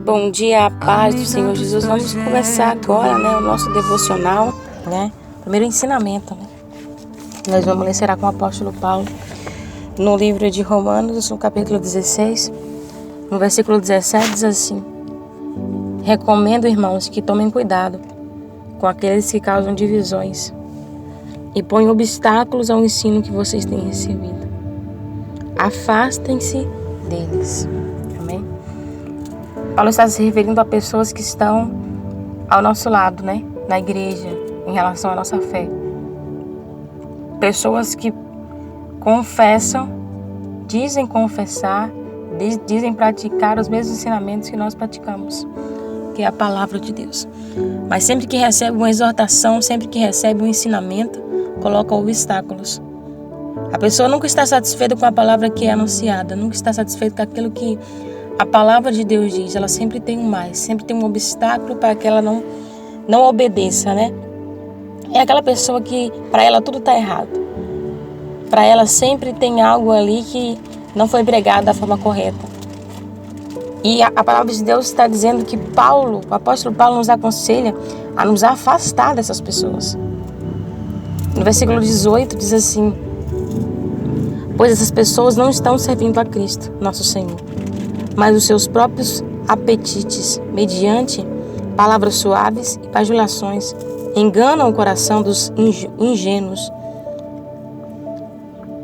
Bom dia, a paz do Senhor Jesus. Vamos começar agora, o nosso devocional, Primeiro ensinamento, Nós vamos ler, será com o apóstolo Paulo, no livro de Romanos, no capítulo 16, no versículo 17, diz assim: Recomendo, irmãos, que tomem cuidado com aqueles que causam divisões e põem obstáculos ao ensino que vocês têm recebido. Afastem-se deles. Amém? Paulo está se referindo a pessoas que estão ao nosso lado, na igreja, em relação à nossa fé. Pessoas que confessam, dizem confessar, dizem praticar os mesmos ensinamentos que nós praticamos, que é a palavra de Deus. Mas sempre que recebe uma exortação, sempre que recebe um ensinamento, coloca obstáculos. A pessoa nunca está satisfeita com a palavra que é anunciada, nunca está satisfeita com aquilo que a palavra de Deus diz. Ela sempre tem um mais, sempre tem um obstáculo para que ela não obedeça, É aquela pessoa que para ela tudo está errado. Para ela sempre tem algo ali que não foi pregado da forma correta. E a palavra de Deus está dizendo que o apóstolo Paulo nos aconselha a nos afastar dessas pessoas. No versículo 18 diz assim: Pois essas pessoas não estão servindo a Cristo, nosso Senhor, mas os seus próprios apetites, mediante palavras suaves e bajulações, enganam o coração dos ingênuos.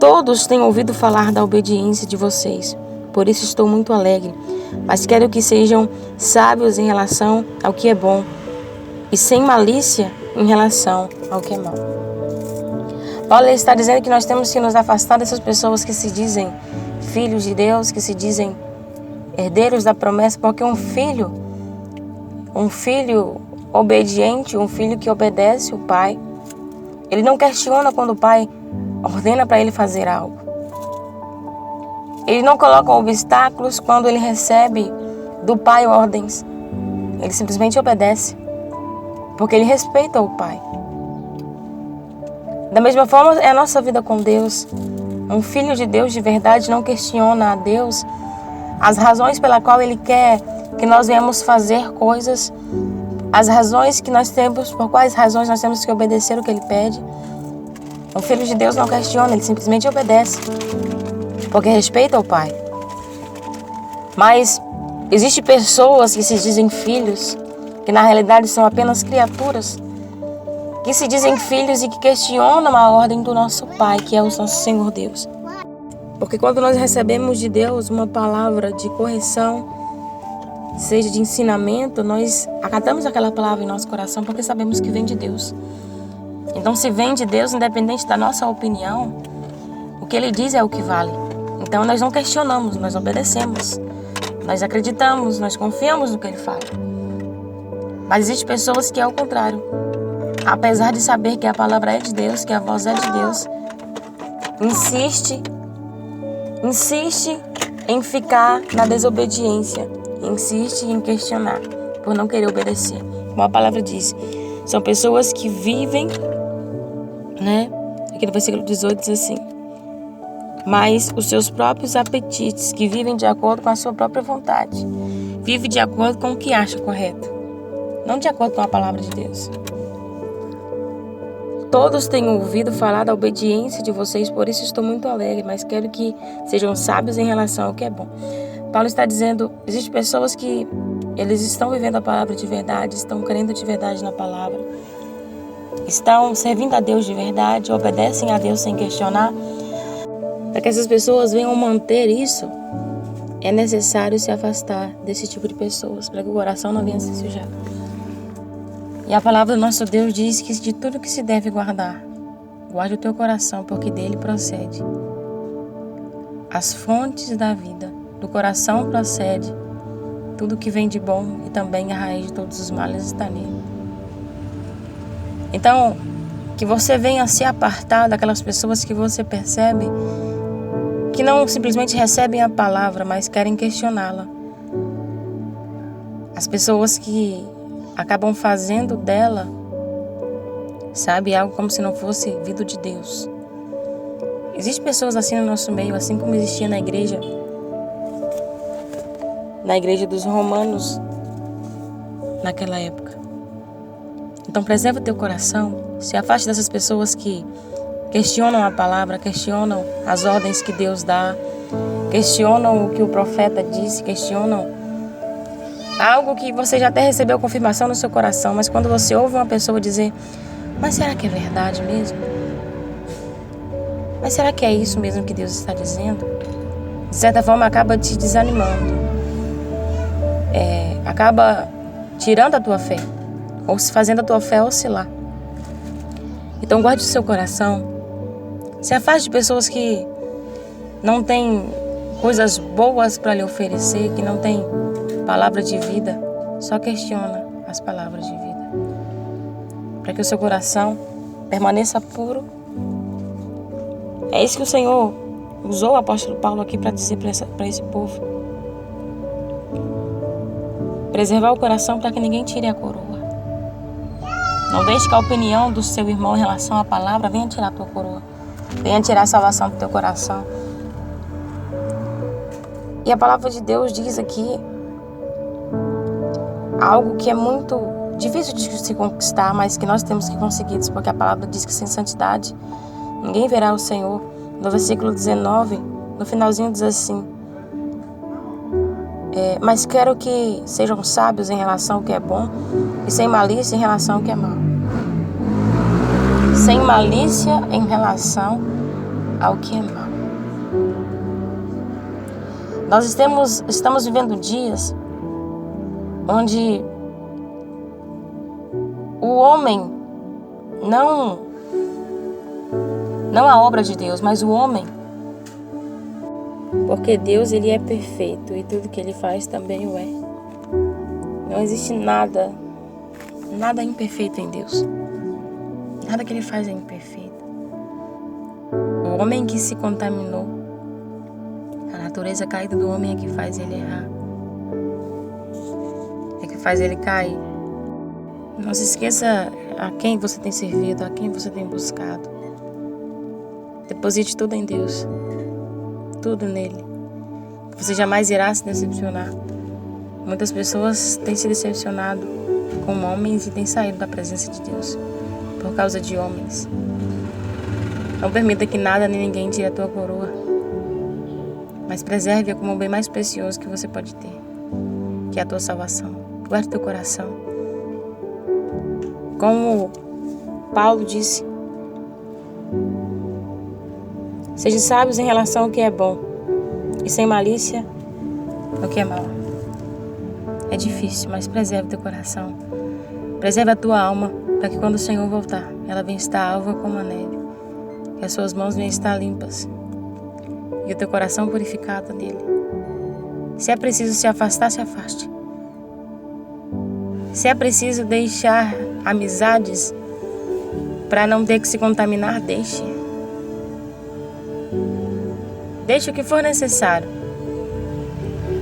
Todos têm ouvido falar da obediência de vocês, por isso estou muito alegre, mas quero que sejam sábios em relação ao que é bom e sem malícia em relação ao que é mau. Paulo está dizendo que nós temos que nos afastar dessas pessoas que se dizem filhos de Deus, que se dizem herdeiros da promessa, porque um filho obediente, um filho que obedece o pai, ele não questiona quando o pai ordena para ele fazer algo. Ele não coloca obstáculos quando ele recebe do pai ordens. Ele simplesmente obedece, porque ele respeita o pai. Da mesma forma é a nossa vida com Deus. Um filho de Deus de verdade não questiona a Deus as razões pela qual Ele quer que nós venhamos fazer coisas, as razões que nós temos, por quais razões nós temos que obedecer o que Ele pede. Um filho de Deus não questiona, ele simplesmente obedece, porque respeita o Pai. Mas existem pessoas que se dizem filhos, que na realidade são apenas criaturas, que se dizem filhos e que questionam a ordem do nosso Pai, que é o nosso Senhor Deus. Porque quando nós recebemos de Deus uma palavra de correção, seja de ensinamento, nós acatamos aquela palavra em nosso coração porque sabemos que vem de Deus. Então, se vem de Deus, independente da nossa opinião, o que Ele diz é o que vale. Então, nós não questionamos, nós obedecemos, nós acreditamos, nós confiamos no que Ele fala. Mas existem pessoas que é o contrário. Apesar de saber que a palavra é de Deus, que a voz é de Deus, insiste em ficar na desobediência, insiste em questionar, por não querer obedecer. Como a palavra diz, são pessoas que vivem, aqui no versículo 18 diz assim: mas os seus próprios apetites, que vivem de acordo com a sua própria vontade, vivem de acordo com o que acha correto, não de acordo com a palavra de Deus. Todos têm ouvido falar da obediência de vocês, por isso estou muito alegre, mas quero que sejam sábios em relação ao que é bom. Paulo está dizendo, existem pessoas que eles estão vivendo a palavra de verdade, estão crendo de verdade na palavra, estão servindo a Deus de verdade, obedecem a Deus sem questionar. Para que essas pessoas venham manter isso, é necessário se afastar desse tipo de pessoas, para que o coração não venha se sujar. E a palavra do nosso Deus diz que de tudo que se deve guardar, guarde o teu coração, porque dele procede as fontes da vida. Do coração procede tudo que vem de bom, e também a raiz de todos os males está nele. Então, que você venha se apartar daquelas pessoas que você percebe que não simplesmente recebem a palavra, mas querem questioná-la. As pessoas que acabam fazendo dela, algo como se não fosse vindo de Deus. Existem pessoas assim no nosso meio, assim como existia na igreja. na igreja dos romanos naquela época. Então preserva o teu coração, se afaste dessas pessoas que questionam a palavra, questionam as ordens que Deus dá, questionam o que o profeta disse, questionam algo que você já até recebeu confirmação no seu coração, mas quando você ouve uma pessoa dizer, mas será que é verdade mesmo? Mas será que é isso mesmo que Deus está dizendo? De certa forma acaba te desanimando, acaba tirando a tua fé, ou se fazendo a tua fé oscilar. Então guarde o seu coração, se afaste de pessoas que não têm coisas boas para lhe oferecer, que não têm palavra de vida, só questiona as palavras de vida, para que o seu coração permaneça puro. É isso que o Senhor usou o apóstolo Paulo aqui para dizer para esse povo. Preservar o coração para que ninguém tire a coroa. Não deixe que a opinião do seu irmão em relação à palavra venha tirar a tua coroa, venha tirar a salvação do teu coração. E a palavra de Deus diz aqui algo que é muito difícil de se conquistar, mas que nós temos que conseguir, porque a palavra diz que sem santidade ninguém verá o Senhor. No versículo 19, no finalzinho diz assim, mas quero que sejam sábios em relação ao que é bom e sem malícia em relação ao que é mal. Sem malícia em relação ao que é mal. Nós estamos vivendo dias onde o homem, não a obra de Deus, mas o homem, porque Deus ele é perfeito e tudo que ele faz também o é. Não existe nada imperfeito em Deus. Nada que ele faz é imperfeito. O homem que se contaminou, a natureza caída do homem é que faz ele errar, é que faz ele cair. Não se esqueça a quem você tem servido, a quem você tem buscado. Deposite tudo em Deus, tudo nele. Você jamais irá se decepcionar. Muitas pessoas têm se decepcionado com homens e têm saído da presença de Deus por causa de homens. Não permita que nada nem ninguém tire a tua coroa, mas preserve-a como o bem mais precioso que você pode ter, que é a tua salvação. Guarde teu coração. Como Paulo disse, sejam sábios em relação ao que é bom e sem malícia ao que é mal. É difícil, mas preserve teu coração. Preserve a tua alma, para que quando o Senhor voltar, ela venha estar alva como a neve, que as suas mãos venham estar limpas e o teu coração purificado nele. Se é preciso se afastar, se afaste. Se é preciso deixar amizades para não ter que se contaminar, deixe. Deixe o que for necessário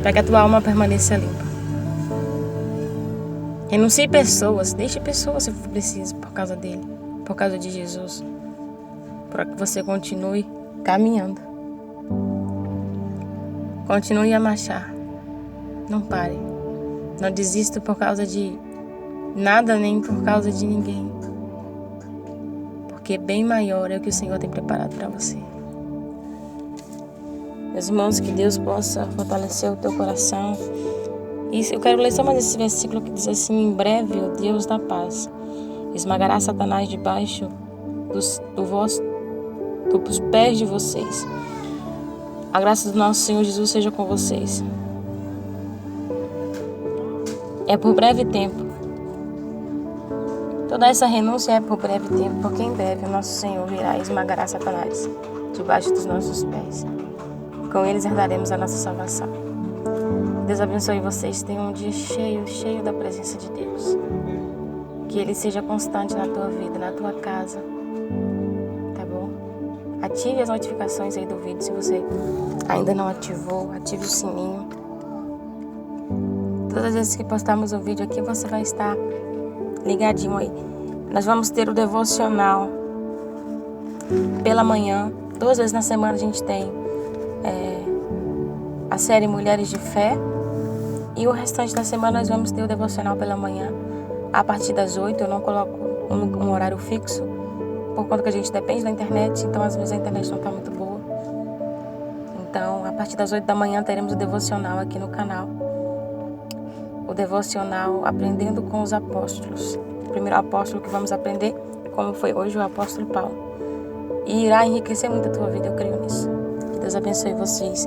para que a tua alma permaneça limpa. Renuncie pessoas, deixe pessoas se for preciso, por causa dele, por causa de Jesus, para que você continue caminhando. Continue a marchar. Não pare. Não desista por causa de nada, nem por causa de ninguém. Porque bem maior é o que o Senhor tem preparado para você. Meus irmãos, que Deus possa fortalecer o teu coração. E eu quero ler só mais esse versículo que diz assim: em breve o Deus da paz esmagará Satanás debaixo dos pés de vocês. A graça do nosso Senhor Jesus seja com vocês. É por breve tempo. Toda essa renúncia é por breve tempo, porque em breve o nosso Senhor virá e esmagará Satanás debaixo dos nossos pés. Com eles herdaremos a nossa salvação. Deus abençoe vocês. Tenham um dia cheio da presença de Deus. Que Ele seja constante na tua vida, na tua casa. Tá bom? Ative as notificações aí do vídeo. Se você ainda não ativou, ative o sininho. Todas as vezes que postarmos um vídeo aqui, você vai estar ligadinho aí. Nós vamos ter o devocional pela manhã. 2 vezes na semana a gente tem a série Mulheres de Fé. E o restante da semana nós vamos ter o devocional pela manhã, a partir das 8. Eu não coloco um horário fixo, por conta que a gente depende da internet, então às vezes a internet não está muito boa. Então, a partir das 8 da manhã teremos o devocional aqui no canal. O devocional Aprendendo com os Apóstolos. O primeiro apóstolo que vamos aprender, como foi hoje, o apóstolo Paulo. E irá enriquecer muito a tua vida, eu creio nisso. Que Deus abençoe vocês,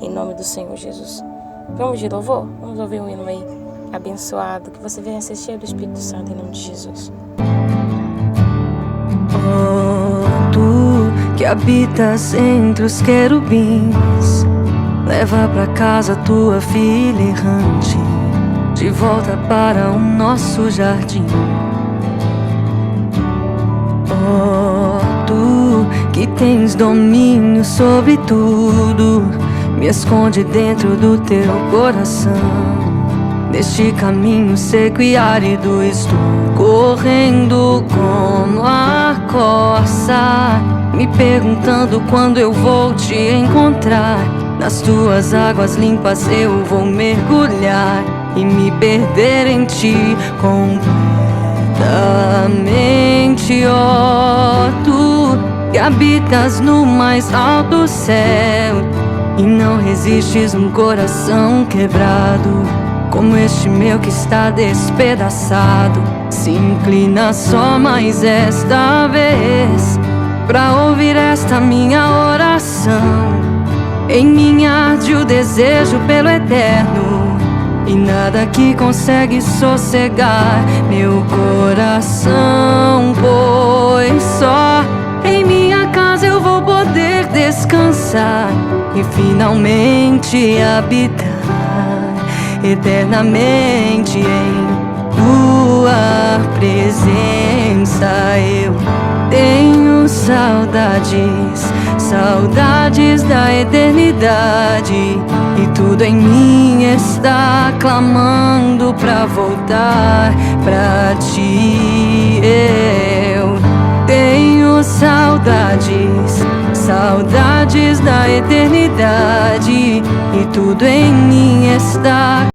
em nome do Senhor Jesus. Vamos de louvor? Vamos ouvir um hino aí abençoado. Que você venha ser cheio do Espírito Santo, em nome de Jesus. Oh, tu que habitas entre os querubins, leva pra casa tua filha errante, de volta para o nosso jardim. Oh, tu que tens domínio sobre tudo, me esconde dentro do teu coração. Neste caminho seco e árido estou correndo como a corça, me perguntando quando eu vou te encontrar. Nas tuas águas limpas eu vou mergulhar e me perder em ti completamente. Ó, tu que habitas no mais alto céu e não resistes num coração quebrado, como este meu que está despedaçado. Se inclina só mais esta vez pra ouvir esta minha oração. Em mim arde o desejo pelo eterno, e nada que consegue sossegar meu coração, pois só em minha casa eu vou poder descansar e finalmente habitar eternamente em tua presença. Eu tenho saudades, saudades da eternidade, e tudo em mim está clamando pra voltar pra ti. Eu tenho saudades, saudades da eternidade, e tudo em mim está